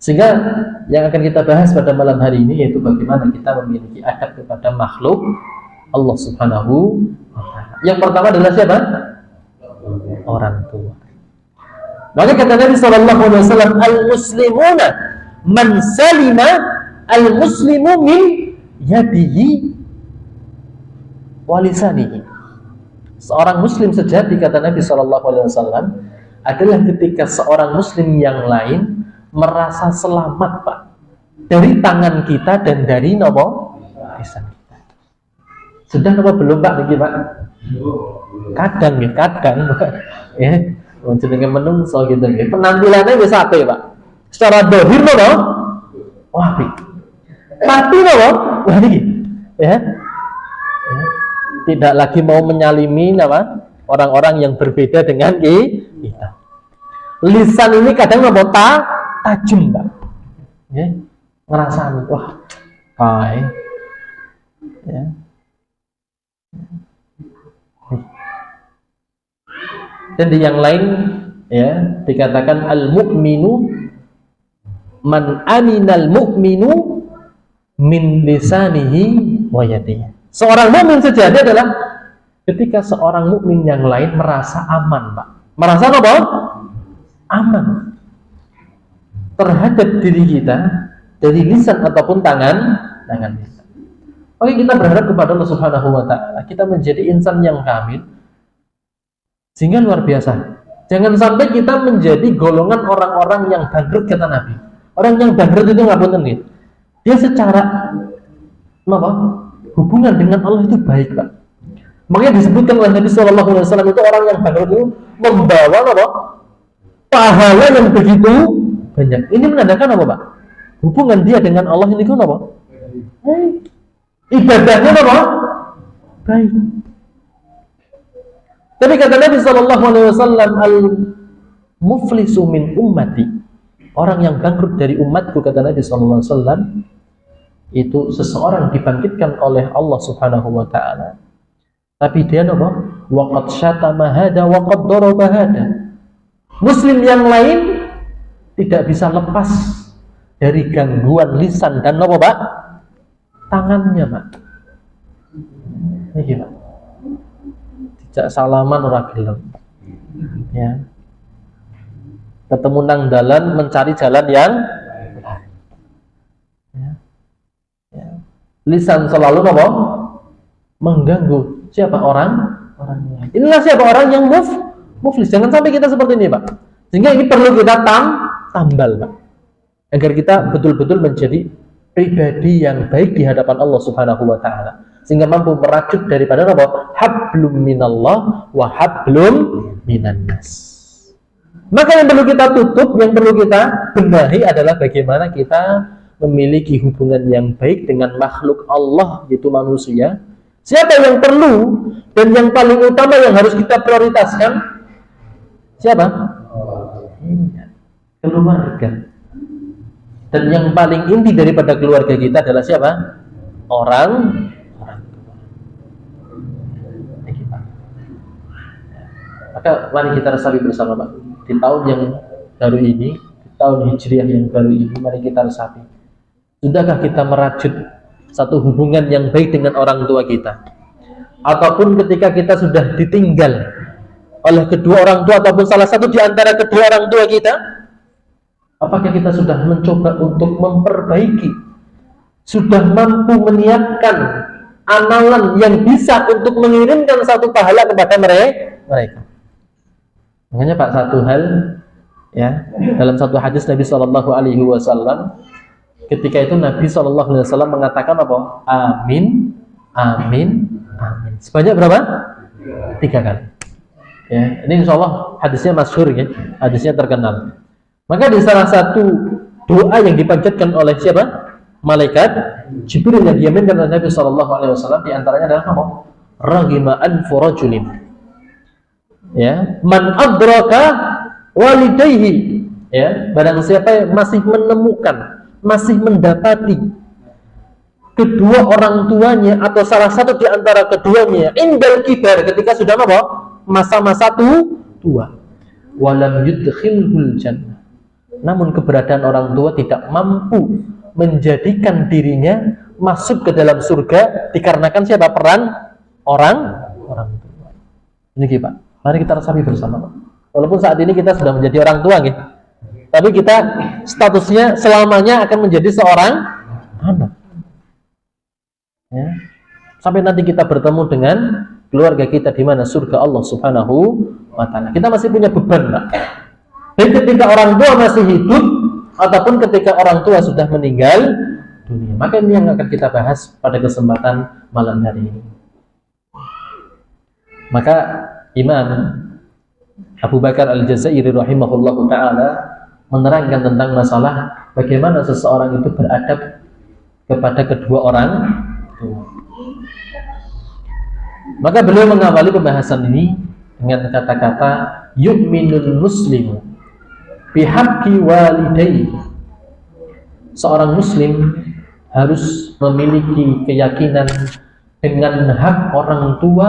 Sehingga yang akan kita bahas pada malam hari ini yaitu bagaimana kita memiliki adab kepada makhluk Allah Subhanahu wa Ta'ala. Yang pertama adalah siapa? Orang tua. Maka kata Nabi sallallahu alaihi wasallam, al-muslimuna man salima al-muslimu min yadihi wa lisanihi. Seorang muslim sejati, kata Nabi sallallahu alaihi wasallam, adalah ketika seorang muslim yang lain merasa selamat, Pak, dari tangan kita dan dari lisan kita. Sudah apa belum, Pak? Niki, Pak? Kadang ya. Jenenge menungso gitu nggih. Penampilannya wis apik, Pak. Secara dohir napa? Wah, apik. Tapi napa? Wah niki. Ya. Tidak lagi mau menyalimi orang-orang yang berbeda dengan kita. Lisan ini kadang napa tajam, Pak. Ya. Ngerasani, wah, kae. Ya. Dan di yang lain ya dikatakan al-mu'minu man aminal mu'minu min lisanihi wa yadihi. Seorang mukmin sejati adalah ketika seorang mukmin yang lain merasa aman, Pak. Merasa apa? Aman terhadap diri kita dari lisan ataupun tangan kita. Oke, kita berharap kepada Allah Subhanahu wa Ta'ala kita menjadi insan yang kamil. Sehingga luar biasa. Jangan sampai kita menjadi golongan orang-orang yang bangkrut, kata Nabi. Orang yang bangkrut itu ngapunten nih. Dia secara hubungan dengan Allah itu baik, Pak. Makanya disebutkan oleh Nabi sallallahu alaihi wasallam itu orang yang bangkrut itu membawa pahala yang begitu banyak. Ini menandakan apa, Pak? Hubungan dia dengan Allah ini kan apa? Baik. Ibadahnya apa? Baik. Tapi kata Nabi sallallahu alaihi wasallam, al-muflisu min ummati, orang yang bangkrut dari umatku, kata Nabi sallallahu alaihi wasallam, itu seseorang dibangkitkan oleh Allah Subhanahu wa Ta'ala. Tapi dia waqad syatama hada waqad daraba hada. Muslim yang lain tidak bisa lepas dari gangguan lisan dan Pak? Tangannya, Pak. Ini, Pak. Tidak salaman ora gelem. Ya. Ketemu nang dalan mencari jalan yang ya. Lisan selalu mengganggu siapa orangnya. Inilah siapa orang yang muflis. Jangan sampai kita seperti ini, Pak. Sehingga ini perlu kita tambal, Pak. Agar kita betul-betul menjadi pribadi yang baik di hadapan Allah Subhanahu wa Ta'ala. Sehingga mampu merajut daripada hablum minallah wa hablum minannas. Maka yang perlu kita tutup, yang perlu kita benahi adalah bagaimana kita memiliki hubungan yang baik dengan makhluk Allah, yaitu manusia. Siapa yang perlu dan yang paling utama yang harus kita prioritaskan? Siapa? Keluarga. Dan yang paling inti daripada keluarga kita adalah siapa? Orang tua. Maka mari kita resapi bersama, Pak. Di tahun yang baru ini, di tahun Hijriah yang baru ini, mari kita resapi. Sudahkah kita merajut satu hubungan yang baik dengan orang tua kita? Ataupun ketika kita sudah ditinggal oleh kedua orang tua ataupun salah satu di antara kedua orang tua kita, apakah kita sudah mencoba untuk memperbaiki? Sudah mampu menyiapkan amalan yang bisa untuk mengirimkan satu pahala kepada mereka? Makanya, Pak, satu hal ya, dalam satu hadis Nabi sallallahu alaihi wasallam, ketika itu Nabi sallallahu alaihi wasallam mengatakan apa? Amin, amin, amin. Sebanyak berapa? 3 kali. Ya, ini insyaallah hadisnya masyhur ya, hadisnya terkenal. Maka di salah satu doa yang dipanjatkan oleh siapa? Malaikat Jibril yang diaminkan oleh Nabi sallallahu alaihi wasallam, di antaranya adalah apa? Raghima anfu rajulin. Ya, man adraka walidayhi, ya, barang siapa yang masih menemukan, masih mendapati kedua orang tuanya atau salah satu di antara keduanya indal kibar, ketika sudah masa-masa tua, walam yudkhilhul jannah, namun keberadaan orang tua tidak mampu menjadikan dirinya masuk ke dalam surga dikarenakan siapa? Peran orang tua. Ini Pak, mari kita resapi bersama Pak. Walaupun saat ini kita sudah menjadi orang tua gitu, tapi kita statusnya selamanya akan menjadi seorang anak ya. Sampai nanti kita bertemu dengan keluarga kita di mana surga Allah Subhanahu wa Ta'ala. Kita masih punya beban Pak, baik ketika orang tua masih hidup ataupun ketika orang tua sudah meninggal dunia. Maka ini yang akan kita bahas pada kesempatan malam hari ini. Maka Imam Abu Bakar Al-Jazairi rahimahullahu ta'ala menerangkan tentang masalah bagaimana seseorang itu beradab kepada kedua orang tua. Maka beliau mengawali pembahasan ini dengan kata-kata yu'minul muslimu bihaqqi walidayhi. Seorang muslim harus memiliki keyakinan dengan hak orang tua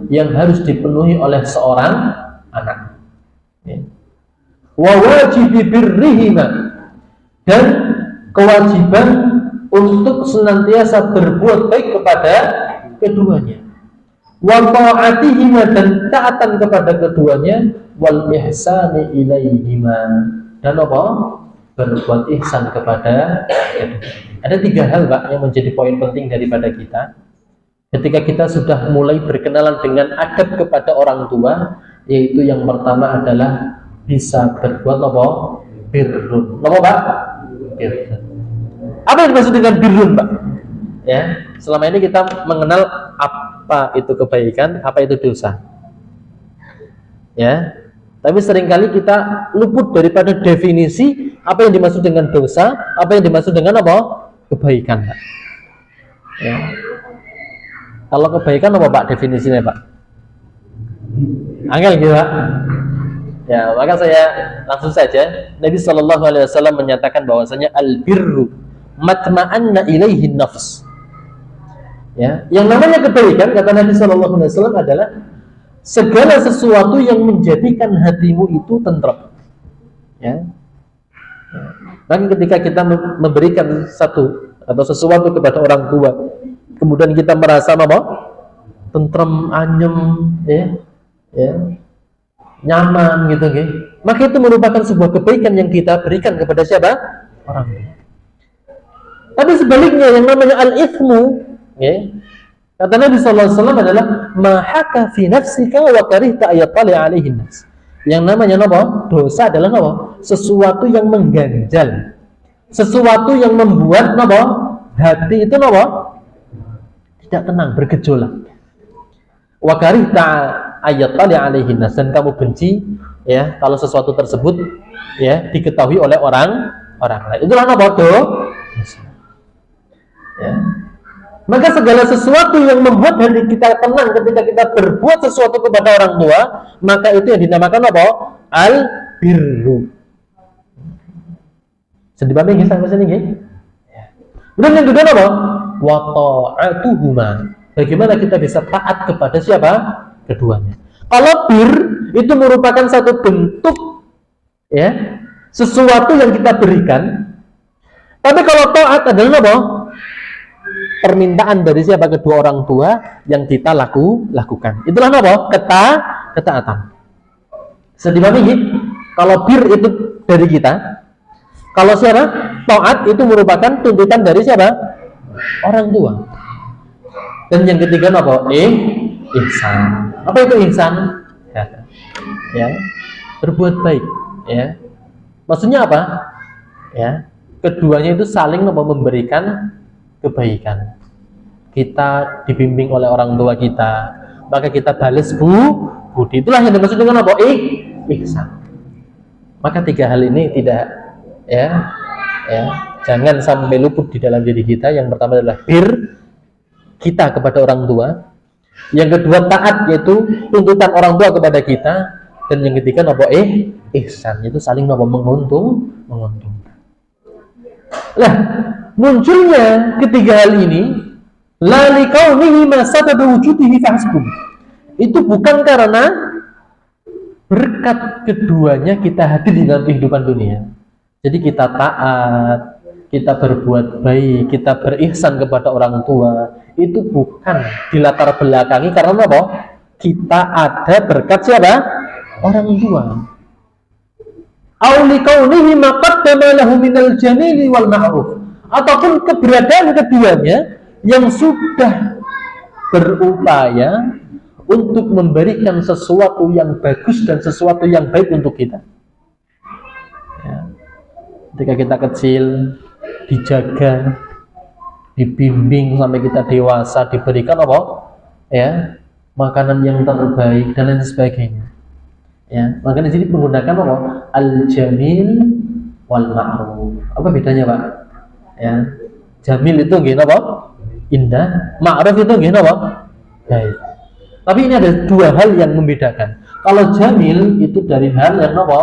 yang harus dipenuhi oleh seorang anak. Wa wajibi birrihima, dan kewajiban untuk senantiasa berbuat baik kepada keduanya. Wa ta'atihima, dan taatan kepada keduanya. Wal ihsani ilaihima, dan apa? Berbuat ihsan kepada keduanya. Ada 3 hal Pak yang menjadi poin penting daripada kita ketika kita sudah mulai berkenalan dengan adab kepada orang tua, yaitu yang pertama adalah bisa berbuat apa? Birrun. Apa Pak? Birrun. Apa yang dimaksud dengan birrun Pak? Ya, selama ini kita mengenal apa itu kebaikan, apa itu dosa. Ya, tapi seringkali kita luput daripada definisi apa yang dimaksud dengan dosa, apa yang dimaksud dengan apa? Kebaikan Pak. Ya. Kalau kebaikan apa Pak definisinya Pak? Angel gitu Pak. Ya, maka saya langsung saja. Nabi Shallallahu Alaihi Wasallam menyatakan bahwasanya al-birru matma'anna ilaihi nafs. Ya, yang namanya kebaikan kata Nabi Shallallahu Alaihi Wasallam adalah segala sesuatu yang menjadikan hatimu itu tentrem. Ya. Maka ketika kita memberikan satu atau sesuatu kepada orang tua, kemudian kita merasa apa? Tentrem, anyem, ya, nyaman gitu, okay? Maka itu merupakan sebuah kebaikan yang kita berikan kepada siapa? Orang tua. Tapi sebaliknya yang namanya al-ithmu, ya, kata Nabi SAW adalah mahaka fi nafsika wa karihta ayatali alaihin nas. Yang namanya apa? Dosa adalah apa? Sesuatu yang mengganjal, sesuatu yang membuat apa? Hati itu apa? Tidak tenang, bergejolak. Wa karihta ayatali alaihin nas, dan kamu benci ya kalau sesuatu tersebut ya diketahui oleh orang lain. Itulah apa? Dosa. Ya. Maka segala sesuatu yang membuat hati kita tenang ketika kita berbuat sesuatu kepada orang tua, maka itu yang dinamakan apa? Al-birru. Sedih banget nggih sampai sini nggih? Dan yang kedua apa? Wa ta'atuhuma. Bagaimana kita bisa taat kepada siapa? Keduanya. Kalau bir itu merupakan satu bentuk ya, sesuatu yang kita berikan. Tapi kalau taat adalah apa? Permintaan dari siapa? Kedua orang tua yang kita lakukan. Itulah apa? Ketaatan. Sedih banget. Kalau bir itu dari kita, kalau siapa? Taat itu merupakan tuntutan dari siapa? Orang tua. Dan yang ketiga apa? Ihsan. Apa itu ihsan? Ya, berbuat baik. Ya, maksudnya apa? Ya, keduanya itu saling memberikan kebaikan. Kita dibimbing oleh orang tua kita, maka kita balas budi. Itulah yang dimaksud dengan apa? Ihsan. Maka 3 hal ini tidak ya, jangan sampai luput di dalam diri kita. Yang pertama adalah bir kita kepada orang tua. Yang kedua taat, yaitu tuntutan orang tua kepada kita. Dan yang ketiga apa? Ihsan, yaitu saling menguntungkan. Lah, munculnya ketiga hal ini la likaunihi ma sababa wujudihi fahsbun. Itu bukan karena berkat keduanya kita hadir di dalam kehidupan dunia, Jadi kita taat, kita berbuat baik, kita berihsan kepada orang tua, itu bukan dilatar belakangi karena apa? Kita ada berkat siapa? Orang tua. Auli kaunihi ma qaddama lahu minal jamili wal ma'ruf. Ataupun keberadaan keduanya yang sudah berupaya untuk memberikan sesuatu yang bagus dan sesuatu yang baik untuk kita. Ya. Ketika kita kecil, dijaga, dibimbing sampai kita dewasa, diberikan apa? Ya, makanan yang terbaik dan lain sebagainya. Ya, maka di sini menggunakan apa? Al-jamil wal ma'ruf. Apa bedanya, Pak? Ya, jamil itu gini apa? Indah. Ma'ruf itu gini apa? Baik. Tapi ini ada dua hal yang membedakan. Kalau jamil itu dari hal yang apa?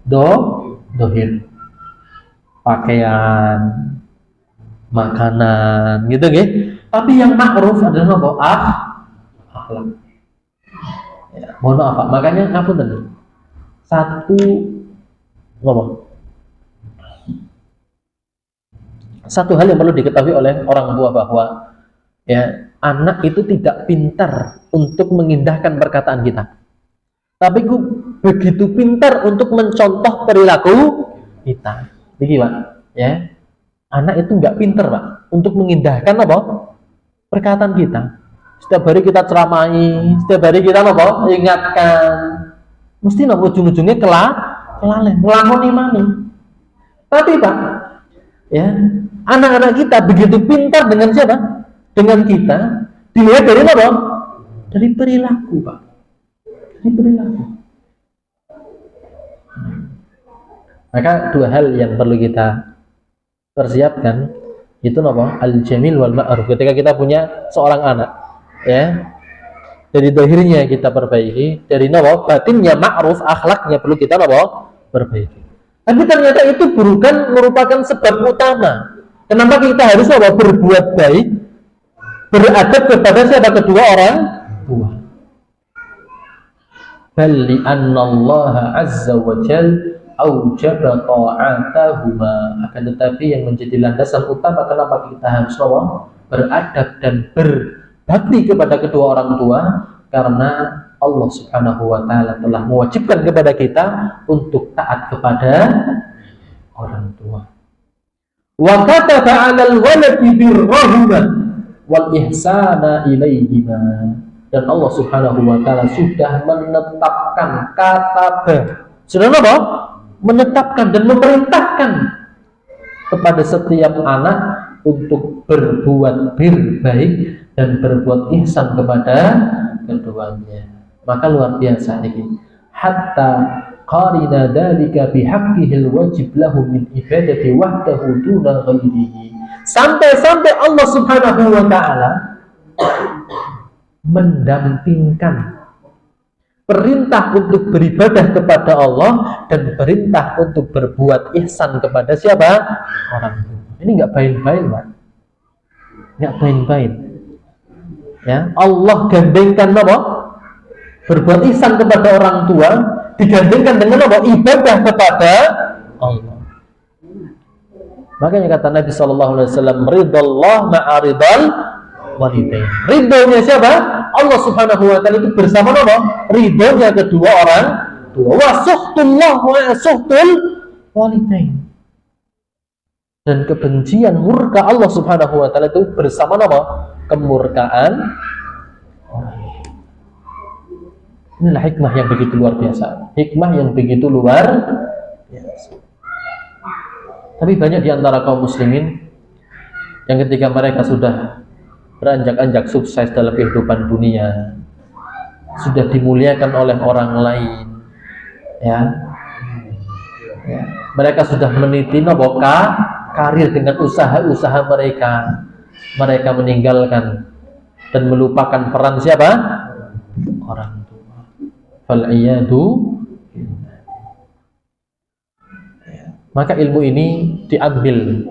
Dohir. Pakaian, makanan, gitu gitu. Tapi yang ma'ruf adalah apa? Akhlak. Ya, mohon maaf Pak, makanya ngapunten. Satu hal yang perlu diketahui oleh orang tua bahwa ya, anak itu tidak pintar untuk mengindahkan perkataan kita. Tapi begitu pintar untuk mencontoh perilaku kita. Begini Pak, ya, anak itu nggak pintar Pak untuk mengindahkan apa perkataan kita. Setiap hari kita ceramai, setiap hari kita apa ingatkan, mesti ujung-ujungnya kelalaian, ngelakoni mani. Tapi Pak, ya, anak-anak kita begitu pintar dengan siapa? Dengan kita. Dilihat dari apa? Dari perilaku Pak. Dari perilaku. Maka dua hal yang perlu kita persiapkan itu apa? Al-jamil wal ma'ruf. Ketika kita punya seorang anak, ya, dari dohirnya kita perbaiki, dari batinnya ma'ruf, akhlaknya perlu kita perbaiki. Tapi ternyata itu bukan merupakan sebab utama. Kenapa kita harus berbuat baik, beradab kepada siapa? Kedua orang tua. Bal li anna Allah azza wa jalla aujaba ta'atahuma. Akan tetapi yang menjadi landasan utama kenapa kita harus beradab dan berbakti kepada kedua orang tua, karena Allah subhanahu wa ta'ala telah mewajibkan kepada kita untuk taat kepada orang tua. Wa kataba 'alal waladi birrahma wal ihsana ilaihima. Dan Allah subhanahu wa ta'ala sudah menetapkan sudah menetapkan dan memerintahkan kepada setiap anak untuk berbuat baik dan berbuat ihsan kepada keduanya. Maka luar biasa ini. Hatta qarina dzalika bihaqqihil wajib lahu min ibadati wahdahu duna ghairihi. Sampai Allah Subhanahu wa taala mendampingkan perintah untuk beribadah kepada Allah dan perintah untuk berbuat ihsan kepada siapa? Orang tua. Ini enggak main-main, Pak. Enggak main-main. Ya, Allah gandengkan apa? Berbuat ihsan kepada orang tua digandengkan dengan apa? Ibadah kepada Allah. Makanya kata Nabi sallallahu alaihi wasallam, ridallah ma'a ridal walidain. Ridhonya siapa? Allah Subhanahu wa taala itu bersama apa? Ridhonya kedua orang tua. Wa suhtullah wa suhtul walidain. Dan kebencian murka Allah Subhanahu wa taala itu bersama apa? Kemurkaan orang. Inilah hikmah yang begitu luar biasa. Hikmah yang begitu luar biasa. Tapi banyak di antara kaum muslimin yang ketika mereka sudah beranjak-anjak sukses dalam kehidupan dunia, sudah dimuliakan oleh orang lain, ya, mereka sudah meniti karir dengan usaha-usaha mereka meninggalkan dan melupakan peran siapa? Orang tua. Fal'iyadu. Maka ilmu ini diambil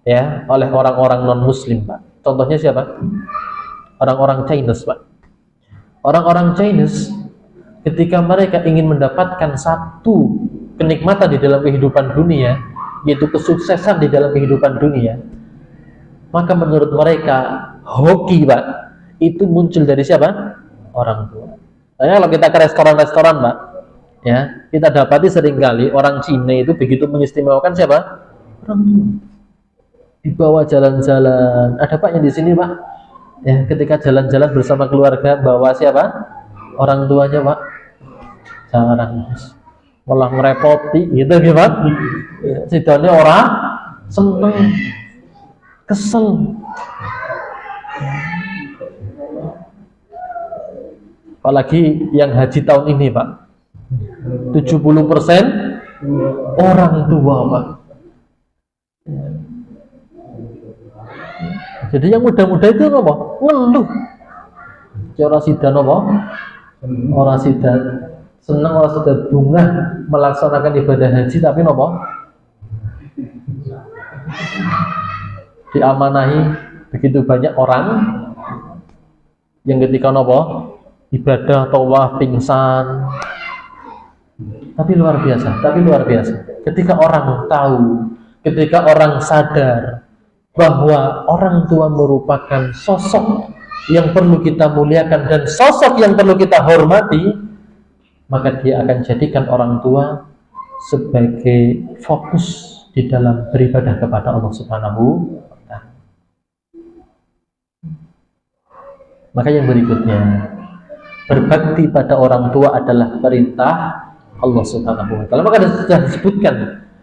ya oleh orang-orang non-muslim, Pak. Contohnya siapa? Orang-orang Chinese, Pak. Orang-orang Chinese ketika mereka ingin mendapatkan satu kenikmatan di dalam kehidupan dunia, yaitu kesuksesan di dalam kehidupan dunia, maka menurut mereka hoki Pak itu muncul dari siapa? Orang tua. Nah, kalau kita ke restoran-restoran Pak, ya kita dapati seringkali orang Cina itu begitu mengistimewakan siapa? Orang tua. Dibawa jalan-jalan. Ada Pak yang di sini Pak, ya ketika jalan-jalan bersama keluarga bawa siapa? Orang tuanya Pak. Jarang, malah ngerepoti gitu gimana? Sidone orang seneng, kesel. Apalagi yang haji tahun ini Pak, 70% orang tua Pak. Jadi yang muda-muda itu apa? Ngeluh. Ora sida napa? Ora sida seneng, ora sida bungah melaksanakan ibadah haji, tapi napa? Diamanahi begitu banyak orang yang ketika napa? Ibadah tawaf pingsan. Tapi luar biasa. Ketika orang tahu, ketika orang sadar bahwa orang tua merupakan sosok yang perlu kita muliakan dan sosok yang perlu kita hormati, maka dia akan jadikan orang tua sebagai fokus di dalam beribadah kepada Allah Subhanahu wa Ta'ala. Maka yang berikutnya, berbakti pada orang tua adalah perintah Allah Subhanahu wa Ta'ala. Maka sudah disebutkan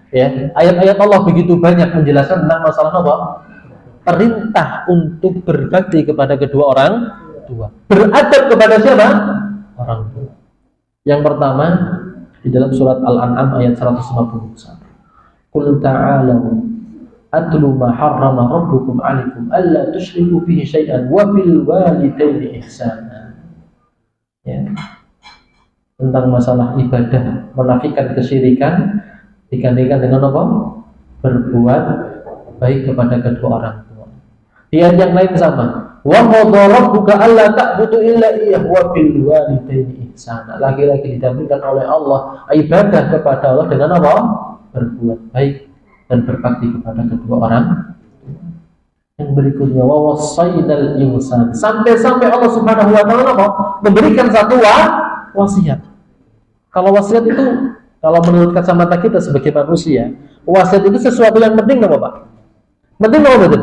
ya, ayat-ayat Allah begitu banyak menjelaskan tentang masalah apa? Perintah untuk berbakti kepada kedua orang tua. Beradab kepada siapa? Orang tua. Yang pertama di dalam surat Al-An'am ayat 151. Qul ta'alu atlu ma harrama rabbukum 'alaikum alla tusyriku bihi syai'an wa bil walidayni ihsana. Ya. Tentang masalah ibadah, menafikan kesyirikan digantikan dengan apa? Berbuat baik kepada kedua orang tua. Di ayat yang lain sama. Wa qadha rabbuka alla ta'budu illa iyyahu wa bil walidayni ihsana. Lagi-lagi didampingkan oleh Allah ibadah kepada Allah dengan apa? Berbuat baik dan berbakti kepada kedua orang. Yang berikutnya wa wassaynal insan. Sampai-sampai Allah Subhanahu wa Ta'ala memberikan satu wasiat. Kalau wasiat itu, kalau menurut kacamata kita sebagai manusia, wasiat itu sesuatu yang penting apa Pak? Penting apa betul?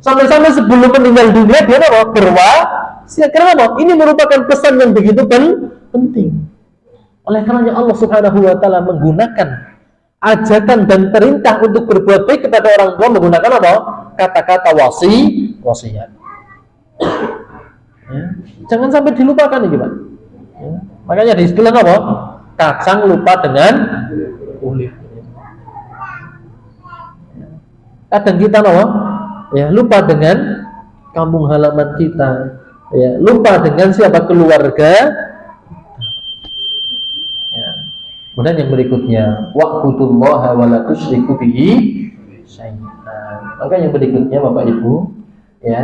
Sampai-sampai sebelum meninggal dunia dia apa? Berwasiat. Kenapa? Ini merupakan pesan yang begitu penting. Oleh karenanya Allah Subhanahu wa Ta'ala menggunakan ajakan dan perintah untuk berbuat baik kepada orang tua menggunakan apa? Kata-kata wasiat. Ya. Jangan sampai dilupakan ini Pak. Ya. Makanya di istilah apa? Kacang lupa dengan kulit. Kadang kita apa? Ya, lupa dengan kampung halaman kita. Ya, lupa dengan siapa keluarga. Ya. Kemudian yang berikutnya, wa'budullaha wa la tusyriku bihi syai'an. Maka yang berikutnya Bapak Ibu, ya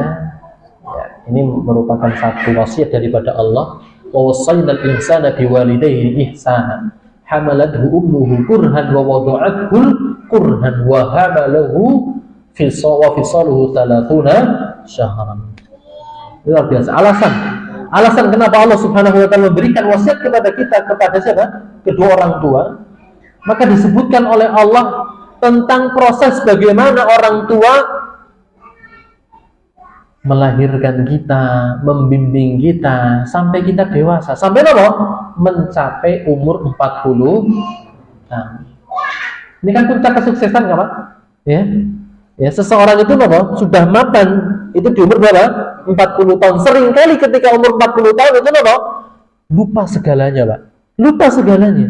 ini merupakan satu wasiat daripada Allah. Wa wassaynal insana biwalidayhi ihsana. Hamalathu ummuhu kurhan wa wada'athu kurhan wa hamalahu fisaluhu 30 syahran. Luar biasa. Alasan kenapa Allah Subhanahu wa Ta'ala memberikan wasiat kepada kita kepada siapa? Kedua orang tua. Maka disebutkan oleh Allah tentang proses bagaimana orang tua melahirkan kita, membimbing kita sampai kita dewasa. Sampai apa? Mencapai umur 40 tahun. Ini kan puncak kesuksesan enggak Pak? Ya. Ya, seseorang itu apa? Sudah mapan itu di umur berapa? 40 tahun. Seringkali ketika umur 40 tahun itu apa? Lupa segalanya, Pak. Lupa segalanya.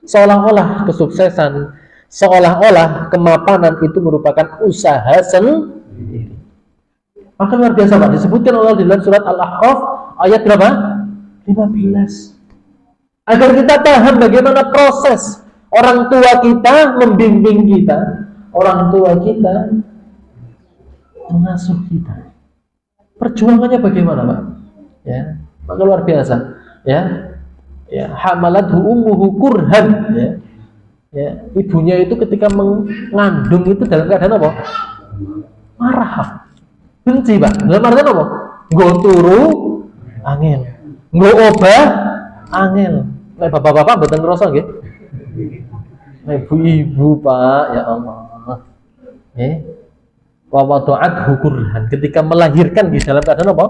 Seolah-olah kesuksesan, seolah-olah kemapanan itu merupakan usaha sendiri. Maka luar biasa Pak, disebutkan Allah di dalam surat Al-Ahqaf ayat berapa? 15. Agar kita paham bagaimana proses orang tua kita membimbing kita, orang tua kita mengasuh kita. Perjuangannya bagaimana Pak? Ya, maka luar biasa. Ya, hamalathu ummuhu kurhan. Ya. Ya, ibunya itu ketika mengandung itu dalam keadaan apa? Marah, benci, Pak. Dalam artian apa? Nggo turu angin, nggo obah angin. Nek bapak-bapak mboten ngrasa nggih. Ibu-ibu, Pak, ya Allah. Wa wada'athu kurhan, ketika melahirkan di dalam keadaan apa?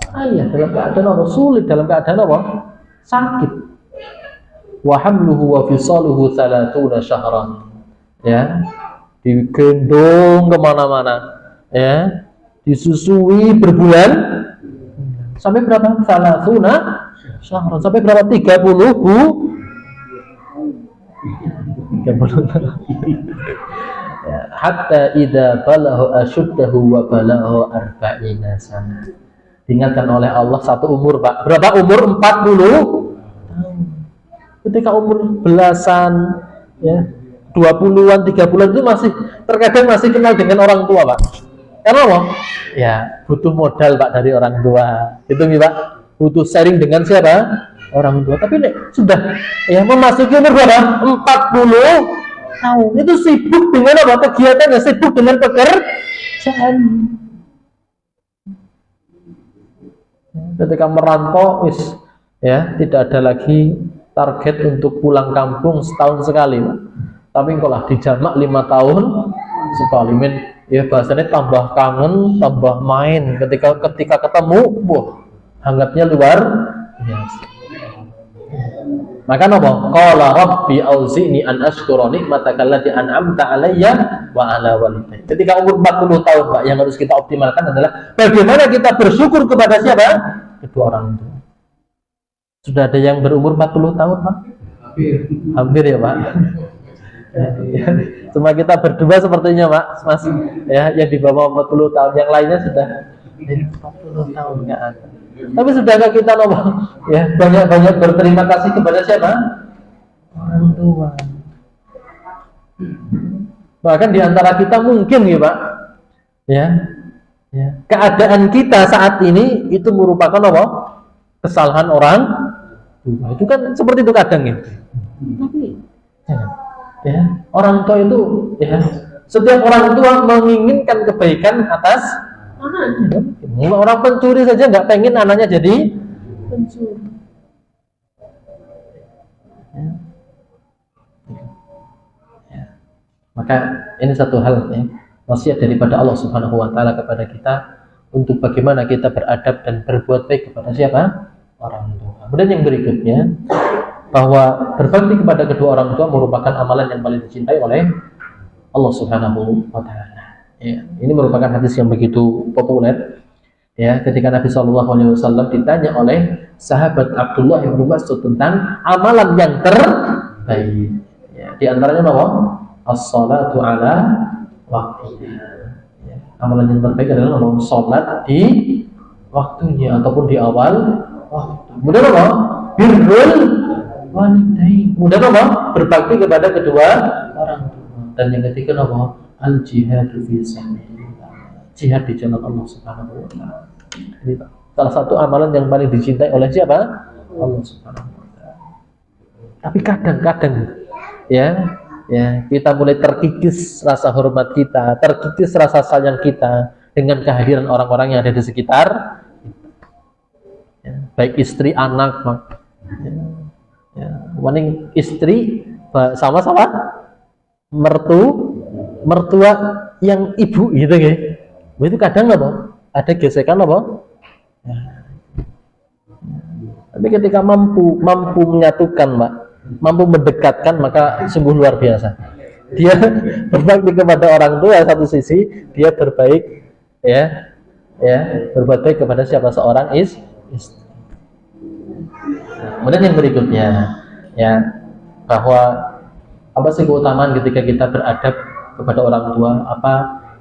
Ayah dalam keadaan apa? Sulit, dalam keadaan apa? Sakit. Wa hamluhu wa fisaluhu 30 syahran. Ya, digendong kemana-mana, ya, disusui berbulan sampai berapa? 30 syahran, sampai berapa? 30 ya, hatta idza balahu ashuddahu wa balahu 40 sana. Diingatkan oleh Allah satu umur, Pak. Berapa umur? 40 tahun. Ketika umur belasan, ya, 20-an, 30-an itu masih terkadang masih kenal dengan orang tua, Pak. Karena apa? Ya, butuh modal, Pak, dari orang tua. Itu nih, Pak. Butuh sharing dengan siapa? Orang tua. Tapi nek sudah ya memasuki umur berapa? 40 tahun. Itu sibuk dengan apa? Kegiatannya, sibuk dengan pekerjaan. Ketika merantau, ya, tidak ada lagi target untuk pulang kampung setahun sekali, Pak. Tapi kalau dijamak 5 tahun sekali, ya bahasanya tambah kangen, tambah main. Ketika ketemu, wah, hangatnya luar biasa. Maka apa? Qala rabbi auzi'ni an ashkura nikmataka allati an'amta 'alayya wa 'ala walidayya. Ketika umur 40 tahun, Pak, yang harus kita optimalkan adalah bagaimana kita bersyukur kepada siapa? Kedua orang tua. Sudah ada yang berumur 40 tahun, Pak? Hampir ya, Pak. Cuma kita berdua sepertinya, Pak, Mas, ya, yang di bawah 40 tahun, yang lainnya sudah 40 tahun nggak ada. Tapi sudahkah kita ya banyak-banyak berterima kasih kepada siapa? Orang tua. Bahkan di antara kita mungkin ya, Pak, ya, keadaan kita saat ini itu merupakan apa? Kesalahan orang tua. Itu kan seperti itu kadang ya. Tapi ya, orang tua itu, ya, setiap orang tua menginginkan kebaikan atas anaknya. Orang pencuri saja nggak pengen anaknya jadi pencuri. Ya. Maka ini satu hal, ya, wasiat daripada Allah Subhanahu Wa Taala kepada kita untuk bagaimana kita beradab dan berbuat baik kepada siapa? Orang tua. Kemudian yang berikutnya, bahwa berbakti kepada kedua orang tua merupakan amalan yang paling dicintai oleh Allah Subhanahu Wa Taala. Ya, ini merupakan hadis yang begitu populer. Ya, ketika Nabi Shallallahu Alaihi Wasallam ditanya oleh sahabat Abdullah bin Mas'ud tentang amalan yang terbaik, ya, di antaranya apa? As-salatu ala waktiha. Ya, amalan yang terbaik adalah sholat di waktunya ataupun di awal waktu. Kemudian apa? Birrul walidain. Kemudian apa? Berbakti kepada kedua orang tua. Dan yang ketiga apa? Al-jihadu fi sabilillah. Jihad di jalan Allah Subhanahu wa taala. Ini salah satu amalan yang paling dicintai oleh siapa? Allah Subhanahu wa taala. Tapi kadang-kadang ya kita mulai terkikis rasa hormat kita, terkikis rasa sayang kita dengan kehadiran orang-orang yang ada di sekitar. Ya, baik istri, anak, waning istri sama-sama mertua yang ibu gitu ya. Itu kadang apa? Ada gesekan apa? Ya. Tapi ketika mampu menyatukan, Pak, mampu mendekatkan, maka sungguh luar biasa. Dia berbakti kepada orang tua satu sisi, dia berbaik berbuat baik kepada siapa? Seorang istri. Kemudian yang berikutnya, ya, bahwa apa sih keutamaan ketika kita beradab kepada orang tua? Apa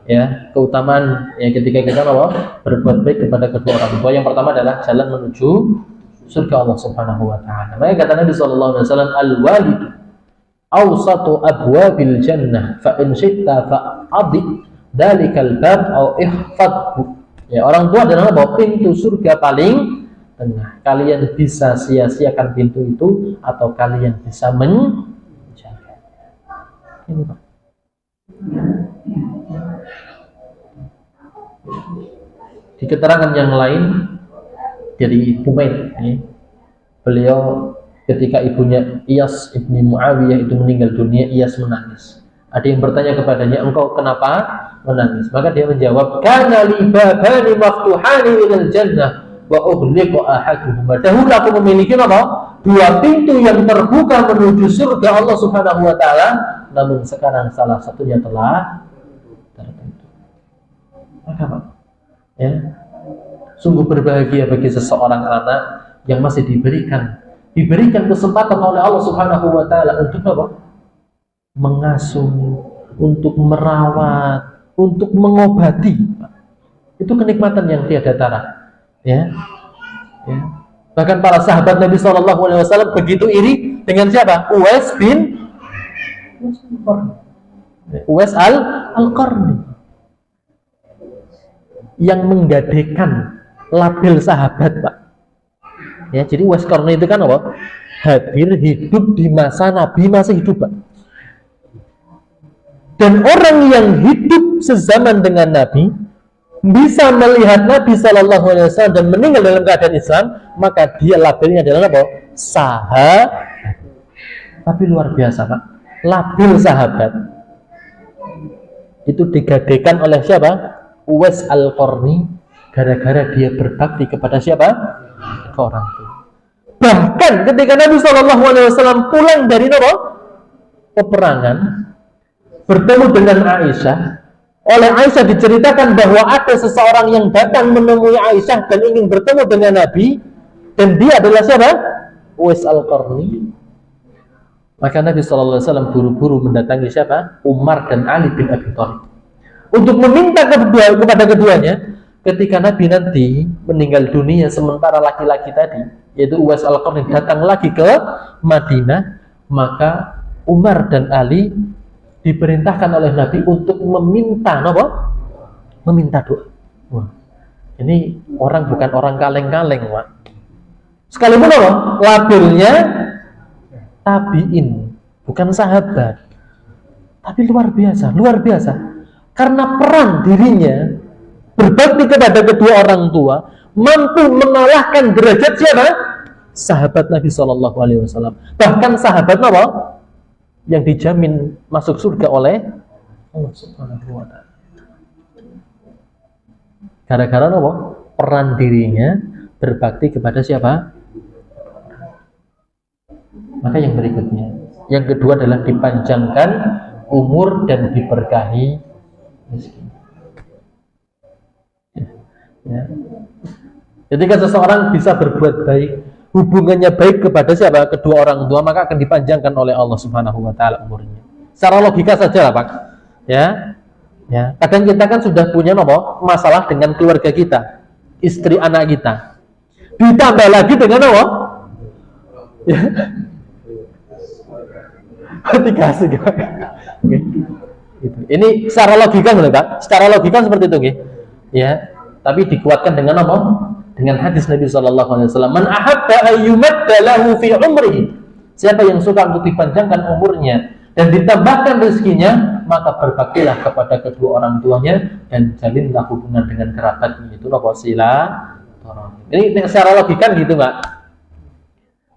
ya keutamaan ya ketika kita berbuat baik kepada kedua orang tua? Yang pertama adalah jalan menuju surga Allah Subhanahu wa taala. Maka kata Nabi sallallahu alaihi wasallam, al-walid awsatu abwabil jannah fa in syi'ta fa'adhi dalikal bab au ihfadhu. Ya, orang tua adalah pintu surga paling tengah. Kalian bisa sia-siakan pintu itu atau kalian bisa menjaga. Ini Pak. Di keterangan yang lain dari Humaid, beliau ketika ibunya Iyas ibni Muawiyah itu meninggal dunia, Iyas menangis. Ada yang bertanya kepadanya, engkau kenapa menangis? Maka dia menjawab, kana li babani maftuhani ilal jannah wa ughliqa ahaduhuma. Dahulu aku memiliki apa? Dua pintu yang terbuka menuju surga Allah Subhanahu wa taala, namun sekarang salah satunya telah tertutup. Maka Pak, ya, sungguh berbahagia bagi seseorang anak yang masih diberikan kesempatan oleh Allah Subhanahu wa taala untuk apa? Mengasuh, untuk merawat, untuk mengobati. Itu kenikmatan yang tiada tara. Ya. Ya. Bahkan para sahabat Nabi SAW begitu iri dengan siapa? Uwais al-Qarni yang menggadekan label sahabat, Pak. Ya, jadi Uwais Qarni itu kan apa? Hadir hidup di masa Nabi masih hidup, Pak. Dan orang yang hidup sezaman dengan Nabi bisa melihat Nabi SAW dan meninggal dalam keadaan Islam, maka dia labelnya adalah apa? Sahabat. Tapi luar biasa, Pak. Label sahabat itu digadekan oleh siapa? Uwais al-Qarni, gara-gara dia berbakti kepada siapa? Ke orang tua. Bahkan ketika Nabi SAW pulang dari peperangan, bertemu dengan Aisyah, oleh Aisyah diceritakan bahwa ada seseorang yang datang menemui Aisyah dan ingin bertemu dengan Nabi, dan dia adalah siapa? Uwais al-Qarni. Maka Nabi SAW buru-buru mendatangi siapa? Umar dan Ali bin Abi Thalib untuk meminta kepada keduanya, ketika Nabi nanti meninggal dunia sementara laki-laki tadi, yaitu Uwais al-Qarni, datang lagi ke Madinah, maka Umar dan Ali diperintahkan oleh Nabi untuk meminta meminta doa. Wah, ini orang bukan orang kaleng-kaleng, Pak. Sekalipun labelnya tabiin, bukan sahabat, tapi luar biasa. Karena peran dirinya berbakti kepada kedua orang tua, mampu mengalahkan derajat siapa? Sahabat Nabi SAW. Bahkan sahabat yang dijamin masuk surga oleh Allah Subhanahu wa taala. Gara-gara peran dirinya berbakti kepada siapa? Maka yang berikutnya, yang kedua adalah dipanjangkan umur dan diberkahi rezeki. Ya. Ketika seseorang bisa berbuat baik, hubungannya baik kepada siapa? Kedua orang tua, maka akan dipanjangkan oleh Allah Subhanahu wa taala umurnya. Secara logika saja lah, Pak. Ya. Ya, kadang kita kan sudah punya masalah dengan keluarga kita, istri anak kita. Ditambah lagi dengan Ya. Tiga. Okay. Ini secara logika benar, Pak. Secara logika seperti itu, nggih. Ya, tapi dikuatkan dengan dengan hadis Nabi SAW. Man ahabba ayyumadda lahu fi umrihi. Siapa yang suka untuk dipanjangkan umurnya dan ditambahkan rezekinya, maka berbaktilah kepada kedua orang tuanya dan jalinlah hubungan dengan kerabatnya. Itu silaturahmi. Ini secara logika gitu, Pak.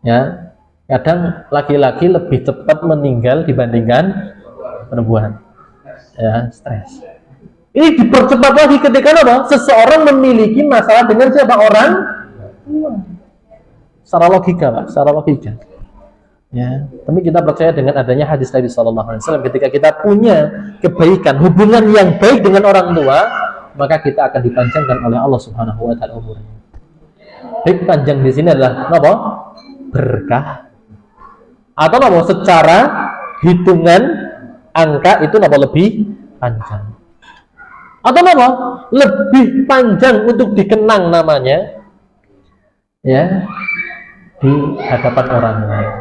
Ya, kadang laki-laki lebih cepat meninggal dibandingkan perempuan. Ya, stres. Ini dipercepat lagi ketika seseorang memiliki masalah dengan siapa? Orang tua. Secara logika, Pak, secara logika. Ya, tapi kita percaya dengan adanya hadis Nabi SAW. Ketika kita punya kebaikan, hubungan yang baik dengan orang tua, maka kita akan dipanjangkan oleh Allah Subhanahu wa taala umurnya. Baik, panjang di sini adalah berkah. Atau secara hitungan angka itu lebih panjang. Atau lebih panjang untuk dikenang namanya, ya, di hadapan orang lain.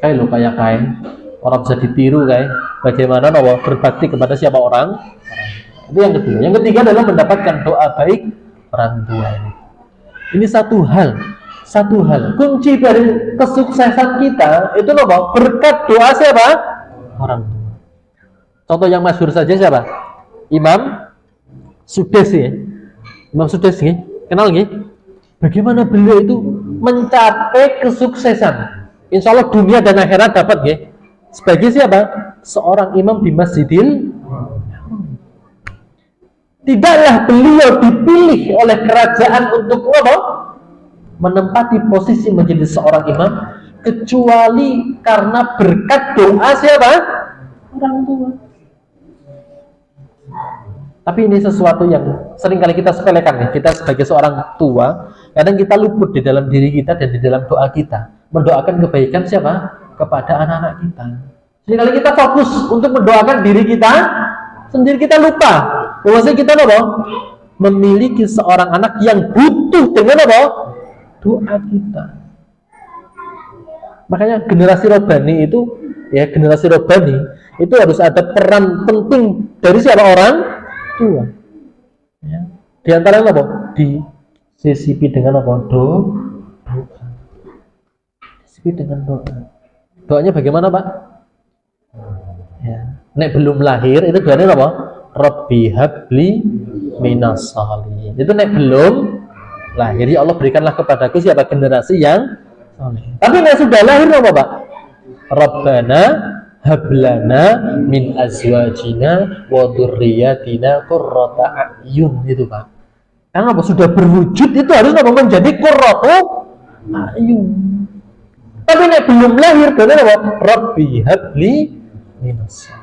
Kayak orang bisa ditiru, bagaimana berbakti kepada siapa orang. Itu yang kedua. Yang ketiga adalah mendapatkan doa baik orang tua. Ini satu hal satu hal, kunci dari kesuksesan kita itu apa? Berkat doa siapa? Orang tua. Contoh yang masyhur saja siapa? Imam Sudes ya. Imam Sudes ya. Kenal nggih? Bagaimana beliau itu mencapai kesuksesan? Insya Allah dunia dan akhirat dapat nggih. Sebagai siapa? Seorang imam di Masjidil. Tidaklah beliau dipilih oleh kerajaan untuk apa? Menempati posisi menjadi seorang imam kecuali karena berkat doa siapa? Orang tua. Tapi ini sesuatu yang seringkali kita sepelekan nih. Kita sebagai seorang tua, kadang kita luput di dalam diri kita dan di dalam doa kita mendoakan kebaikan siapa? Kepada anak-anak kita. Seringkali kita fokus untuk mendoakan diri kita sendiri, kita lupa bahwasanya kita apa? Memiliki seorang anak yang butuh dengan apa? Doa kita. Makanya generasi Robbani itu, ya generasi Robbani itu harus ada peran penting dari siapa? Orang tua. Ya. Di antaranya apa? Disisipi dengan apa? Doa. Disisipi dengan doa. Doanya bagaimana, Pak? Ya. Nek belum lahir itu doanya apa? Rabbi habli minas shalihin. Itu nek belum lahir, ya Allah berikanlah kepadaku siapa generasi yang saleh. Tapi nek sudah lahir apa, Pak? Rabbana hablana min azwajina wa dzurriyyatina qurrata a'yun, itu Pak. Karena apa? Sudah berwujud itu harus apa? Menjadi qurratu a'yun. Tapi nek belum lahir doanya apa? Rabbi habli minas shalihin.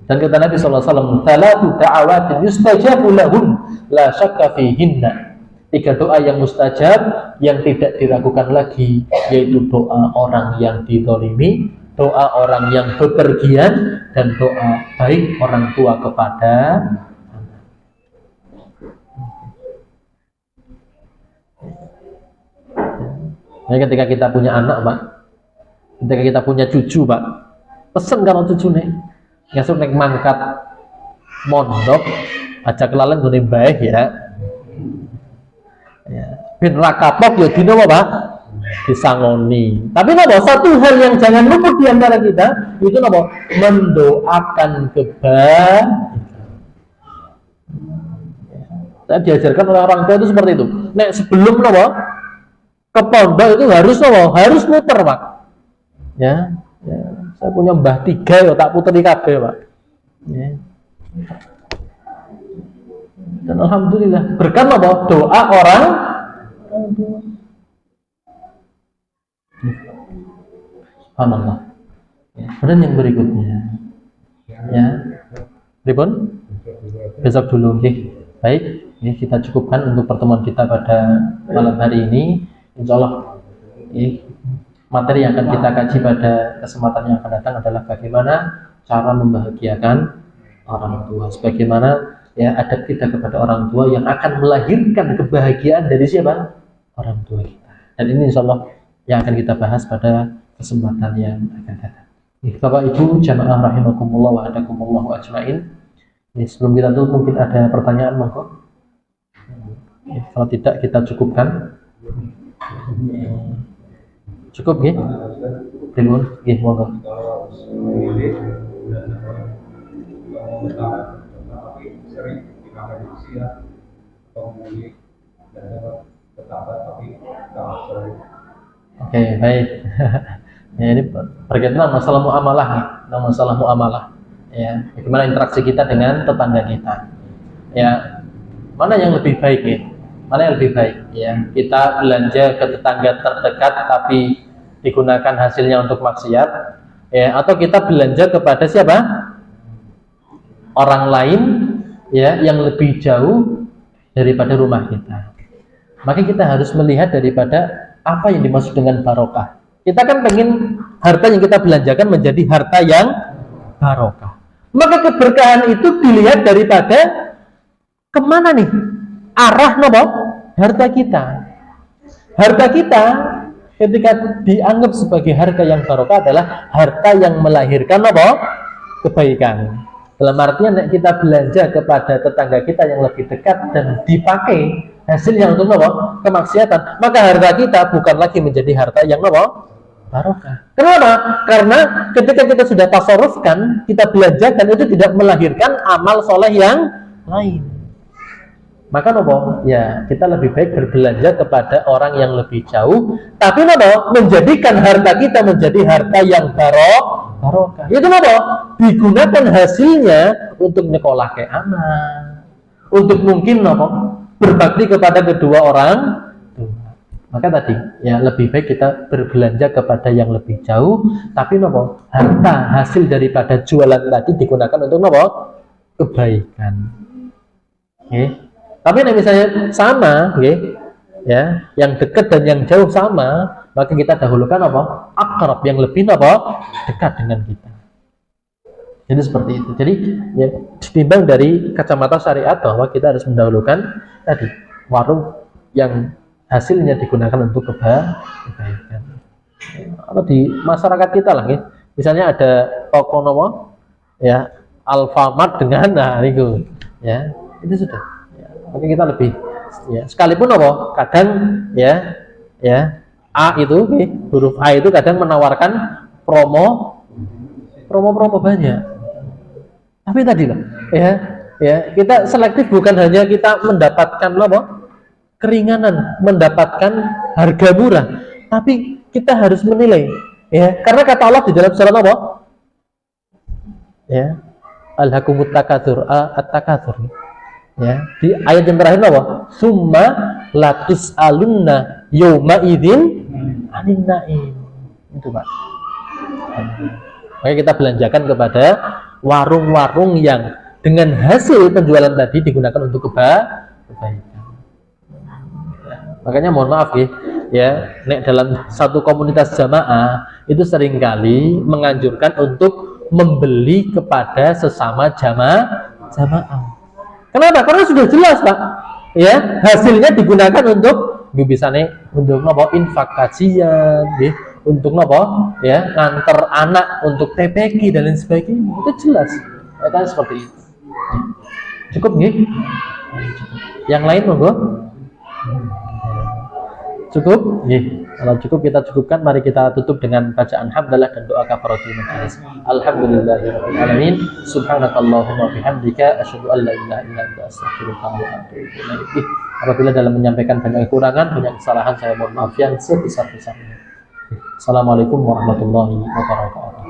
Dan kata Nabi SAW, "Tsalatu da'awatin yustajabu lahun la syakka fihinna." 3 doa yang mustajab yang tidak diragukan lagi, yaitu doa orang yang dizalimi, doa orang yang bepergian, dan doa baik orang tua kepada anak. Jadi ketika kita punya anak, Pak, ketika kita punya cucu, Pak, pesen kalau cucu nih ngasuk nek mangkat mondok aja kelalen gone baik ya. Ya, ben ra kapok ya dino apa, Pak? Disangoni. Tapi napa satu hal yang jangan luput di antara kita itu napa? Mendoakan kebaikan. Saya diajarkan oleh orang tua itu seperti itu. Nek sebelum napa? Ke pondok itu harus napa? Harus muter, Pak. Ya. Saya punya mbah 3 ya tak puteri kabeh, Pak. Ya. Dan alhamdulillah berkat apa? Doa orang tua. Subhanallah. Ya. Kemudian yang berikutnya, ya, Ribon, besok dulu, okay. Baik, ini kita cukupkan untuk pertemuan kita pada malam hari ini. Insya Allah, materi yang akan kita kaji pada kesempatan yang akan datang adalah bagaimana cara membahagiakan orang tua. Sebagaimana ya adab kita kepada orang tua yang akan melahirkan kebahagiaan dari siapa? Orang tua kita. Dan ini insya Allah yang akan kita bahas pada kesempatan yang akan datang. Bapak Ibu jamaah rahimakumullah wa hadakumullah wa ajmain. Sebelum kita tutup mungkin ada pertanyaan, monggo. Kalau tidak kita cukupkan. Cukup nggih? Pripun? Nggih, monggo. Oke, baik. Ya, ini berkaitan masalah muamalah nih, masalah muamalah. Ya, bagaimana interaksi kita dengan tetangga kita. Ya, mana yang lebih baik ya? Mana yang lebih baik ya? Kita belanja ke tetangga terdekat tapi digunakan hasilnya untuk maksiat, ya, atau kita belanja kepada siapa? Orang lain ya yang lebih jauh daripada rumah kita. Maka kita harus melihat daripada apa yang dimaksud dengan barokah. Kita kan pengen harta yang kita belanjakan menjadi harta yang barokah. Maka keberkahan itu dilihat daripada kemana nih arah nopo harta kita. Harta kita ketika dianggap sebagai harta yang barokah adalah harta yang melahirkan nopo kebaikan. Dalam artian kita belanja kepada tetangga kita yang lebih dekat dan dipakai hasilnya untuk apa? Kemaksiatan, maka harta kita bukan lagi menjadi harta yang apa? Barokah. Kenapa? Karena ketika kita sudah tasarrufkan, kita belanjakan, itu tidak melahirkan amal soleh yang lain. Maka nopo, ya kita lebih baik berbelanja kepada orang yang lebih jauh, tapi nopo menjadikan harta kita menjadi harta yang barokah. Itu nopo digunakan hasilnya untuk nyekolah ke anak, untuk mungkin nopo berbakti kepada kedua orang. Maka tadi ya lebih baik kita berbelanja kepada yang lebih jauh, tapi nopo harta hasil daripada jualan tadi digunakan untuk nopo kebaikan. Okay. Tapi nih misalnya sama, okay, ya, yang dekat dan yang jauh sama, maka kita dahulukan apa? Akrab, yang lebih apa? Dekat dengan kita. Jadi seperti itu. Jadi ya, ditimbang dari kacamata syariat bahwa kita harus mendahulukan tadi warung yang hasilnya digunakan untuk kebaikan. Atau di masyarakat kita lah, ya. Misalnya ada toko nopo, ya, Alfamart dengan itu, ya, itu sudah. Maka kita lebih ya, sekalipun apa kadang ya A itu huruf A itu kadang menawarkan promo banyak, tapi tadi loh ya kita selektif, bukan hanya kita mendapatkan apa keringanan, mendapatkan harga murah, tapi kita harus menilai ya, karena kata Allah di dalam surat apa ya alhaakumut takatsur at-takatsur ya, di ayat yang terakhir apa? Summa latus alunna yawma idzin anin naim. Itu Pak. Maka kita belanjakan kepada warung-warung yang dengan hasil penjualan tadi digunakan untuk kebaikan. Ya, makanya mohon maaf ya, nek dalam satu komunitas jamaah itu seringkali menganjurkan untuk membeli kepada sesama jamaah. Kenapa? Karena sudah jelas Pak, ya hasilnya digunakan untuk bisane untuk nopo infak kajian, ya, untuk nopo ya nganter anak untuk TPQ dan lain sebagainya, itu jelas, ya kan seperti itu. Cukup nggih? Yang lain monggo? Cukup? Nggih. Kalau cukup kita cukupkan, mari kita tutup dengan bacaan hamdalah dan doa kafaratul majelis. Alhamdulillahirabbil alamin. Subhanakallahumma bihamdika asyhadu an la ilaha illa anta astaghfiruka wa atubu ilaik. Apabila dalam menyampaikan banyak kekurangan, banyak kesalahan, saya mohon maaf yang sebesar-besarnya. Assalamualaikum warahmatullahi wabarakatuh.